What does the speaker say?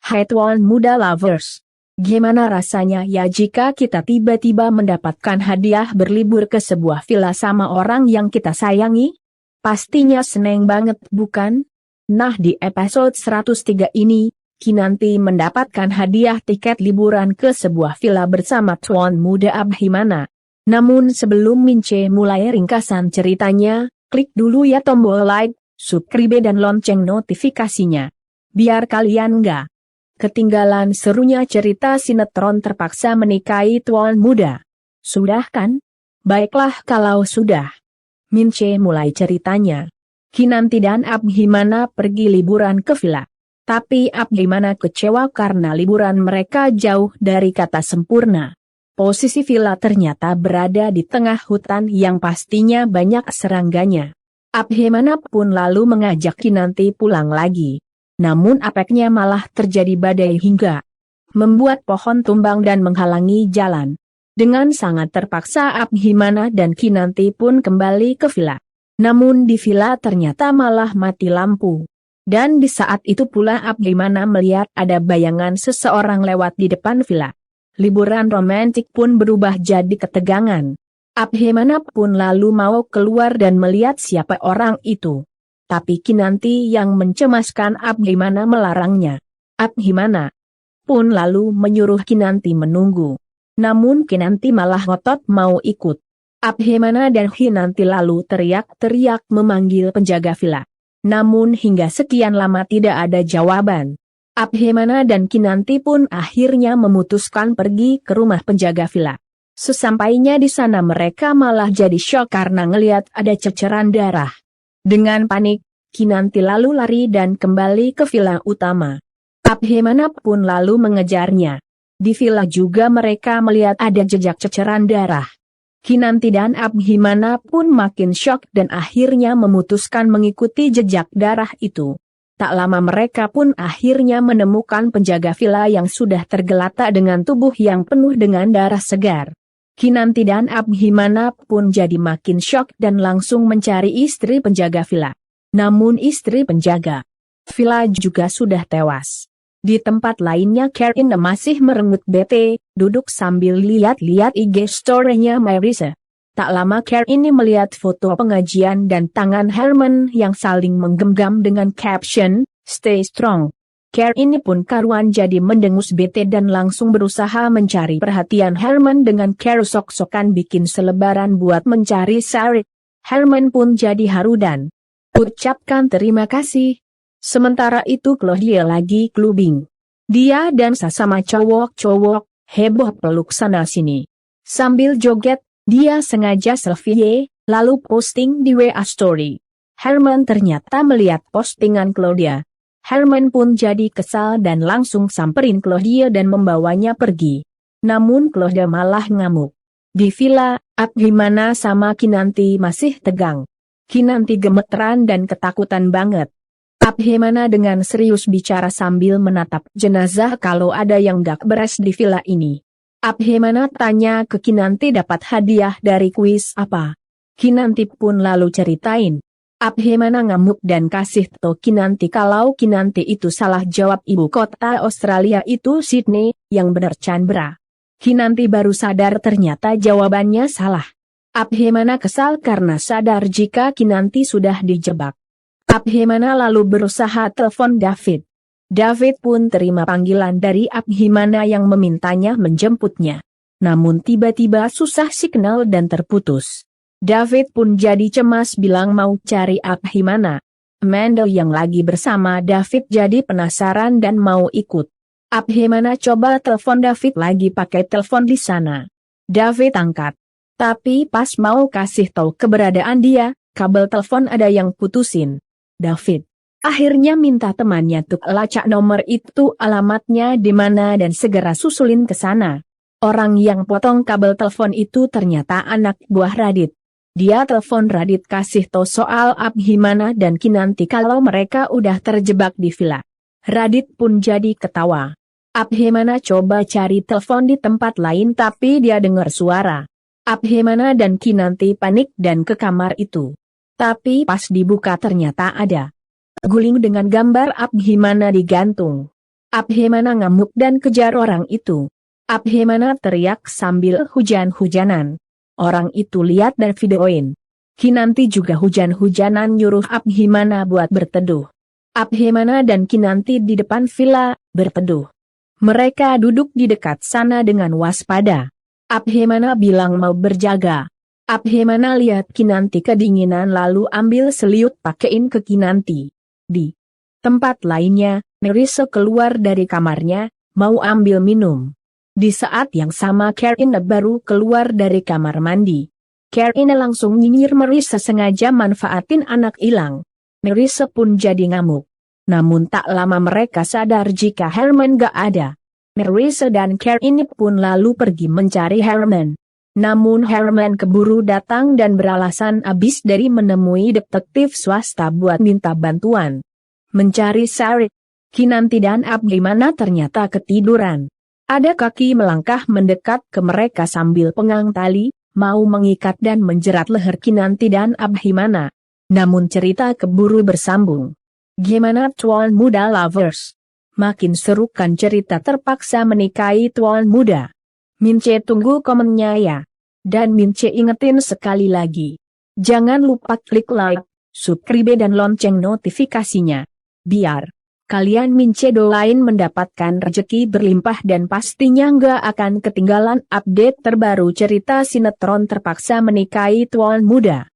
Hai Tuan Muda Lovers. Gimana rasanya ya jika kita tiba-tiba mendapatkan hadiah berlibur ke sebuah villa sama orang yang kita sayangi? Pastinya seneng banget bukan? Nah di episode 103 ini, Kinanti mendapatkan hadiah tiket liburan ke sebuah villa bersama Tuan Muda Abhimana. Namun sebelum Mince mulai ringkasan ceritanya, klik dulu ya tombol like, subscribe dan lonceng notifikasinya. Biar kalian nggak ketinggalan serunya cerita sinetron terpaksa menikahi Tuan Muda. Sudah kan? Baiklah kalau sudah. Mince mulai ceritanya. Kinanti dan Abhimana pergi liburan ke villa. Tapi Abhimana kecewa karena liburan mereka jauh dari kata sempurna. Posisi villa ternyata berada di tengah hutan yang pastinya banyak serangganya. Abhimana pun lalu mengajak Kinanti pulang lagi. Namun apeknya malah terjadi badai hingga membuat pohon tumbang dan menghalangi jalan. Dengan sangat terpaksa Abhimana dan Kinanti pun kembali ke villa. Namun di villa ternyata malah mati lampu. Dan di saat itu pula Abhimana melihat ada bayangan seseorang lewat di depan villa. Liburan romantik pun berubah jadi ketegangan. Abhimana pun lalu mau keluar dan melihat siapa orang itu. Tapi Kinanti yang mencemaskan Abhimana melarangnya. Abhimana pun lalu menyuruh Kinanti menunggu. Namun Kinanti malah ngotot mau ikut. Abhimana dan Kinanti lalu teriak-teriak memanggil penjaga villa. Namun hingga sekian lama tidak ada jawaban. Abhimana dan Kinanti pun akhirnya memutuskan pergi ke rumah penjaga villa. Sesampainya di sana mereka malah jadi syok karena ngelihat ada ceceran darah. Dengan panik, Kinanti lalu lari dan kembali ke villa utama. Abhimana pun lalu mengejarnya. Di villa juga mereka melihat ada jejak ceceran darah. Kinanti dan Abhimana pun makin syok dan akhirnya memutuskan mengikuti jejak darah itu. Tak lama mereka pun akhirnya menemukan penjaga villa yang sudah tergeletak dengan tubuh yang penuh dengan darah segar. Kinanti dan Abhimana pun jadi makin syok dan langsung mencari istri penjaga villa. Namun istri penjaga villa juga sudah tewas. Di tempat lainnya Karin masih merenggut bete, duduk sambil lihat-lihat IG story-nya Marisa. Tak lama Karin melihat foto pengajian dan tangan Herman yang saling menggenggam dengan caption, "Stay strong." Karin pun karuan jadi mendengus bete dan langsung berusaha mencari perhatian Herman dengan cara sok-sokan bikin selebaran buat mencari Sari. Herman pun jadi haru dan ucapkan terima kasih. Sementara itu Claudia lagi clubbing. Dia dan sesama cowok-cowok heboh peluk sana-sini. Sambil joget, dia sengaja selfie, lalu posting di WA story. Herman ternyata melihat postingan Claudia. Herman pun jadi kesal dan langsung samperin Claudia dan membawanya pergi. Namun Claudia malah ngamuk. Di villa, Abhimana sama Kinanti masih tegang. Kinanti gemeteran dan ketakutan banget. Abhimana dengan serius bicara sambil menatap jenazah kalau ada yang gak beres di villa ini. Abhimana tanya ke Kinanti dapat hadiah dari kuis apa. Kinanti pun lalu ceritain. Abhimana ngamuk dan kasih tahu Kinanti kalau Kinanti itu salah jawab ibu kota Australia itu Sydney, yang benar Canberra. Kinanti baru sadar ternyata jawabannya salah. Abhimana kesal karena sadar jika Kinanti sudah dijebak. Abhimana lalu berusaha telepon David. David pun terima panggilan dari Abhimana yang memintanya menjemputnya. Namun tiba-tiba susah signal dan terputus. David pun jadi cemas bilang mau cari Abhimana. Amanda yang lagi bersama David jadi penasaran dan mau ikut. Abhimana coba telepon David lagi pakai telepon di sana. David angkat. Tapi pas mau kasih tahu keberadaan dia, kabel telepon ada yang putusin. David akhirnya minta temannya untuk lacak nomor itu alamatnya di mana dan segera susulin ke sana. Orang yang potong kabel telepon itu ternyata anak buah Radit. Dia telepon Radit kasih tahu soal Abhimana dan Kinanti kalau mereka udah terjebak di villa. Radit pun jadi ketawa. Abhimana coba cari telepon di tempat lain tapi dia dengar suara. Abhimana dan Kinanti panik dan ke kamar itu. Tapi pas dibuka ternyata ada guling dengan gambar Abhimana digantung. Abhimana ngamuk dan kejar orang itu. Abhimana teriak sambil hujan-hujanan. Orang itu lihat dan videoin. Kinanti juga hujan-hujanan nyuruh Abhimana buat berteduh. Abhimana dan Kinanti di depan villa, berteduh. Mereka duduk di dekat sana dengan waspada. Abhimana bilang mau berjaga. Abhimana lihat Kinanti kedinginan lalu ambil seliut pakein ke Kinanti. Di tempat lainnya, Nerissa keluar dari kamarnya, mau ambil minum. Di saat yang sama Karina baru keluar dari kamar mandi. Karina langsung nyinyir Nerissa sengaja manfaatin anak hilang. Nerissa pun jadi ngamuk. Namun tak lama mereka sadar jika Herman gak ada. Nerissa dan Karina pun lalu pergi mencari Herman. Namun Herman keburu datang dan beralasan abis dari menemui detektif swasta buat minta bantuan mencari Sari. Kinanti dan Abhimana ternyata ketiduran. Ada kaki melangkah mendekat ke mereka sambil pengang tali, mau mengikat dan menjerat leher Kinanti dan Abhimana. Namun cerita keburu bersambung. Gimana tuan muda lovers? Makin seru kan cerita terpaksa menikahi tuan muda. Mince tunggu komennya ya. Dan Mince ingetin sekali lagi. Jangan lupa klik like, subscribe dan lonceng notifikasinya. Biar kalian Mince doain mendapatkan rezeki berlimpah dan pastinya nggak akan ketinggalan update terbaru cerita sinetron terpaksa menikahi tuan muda.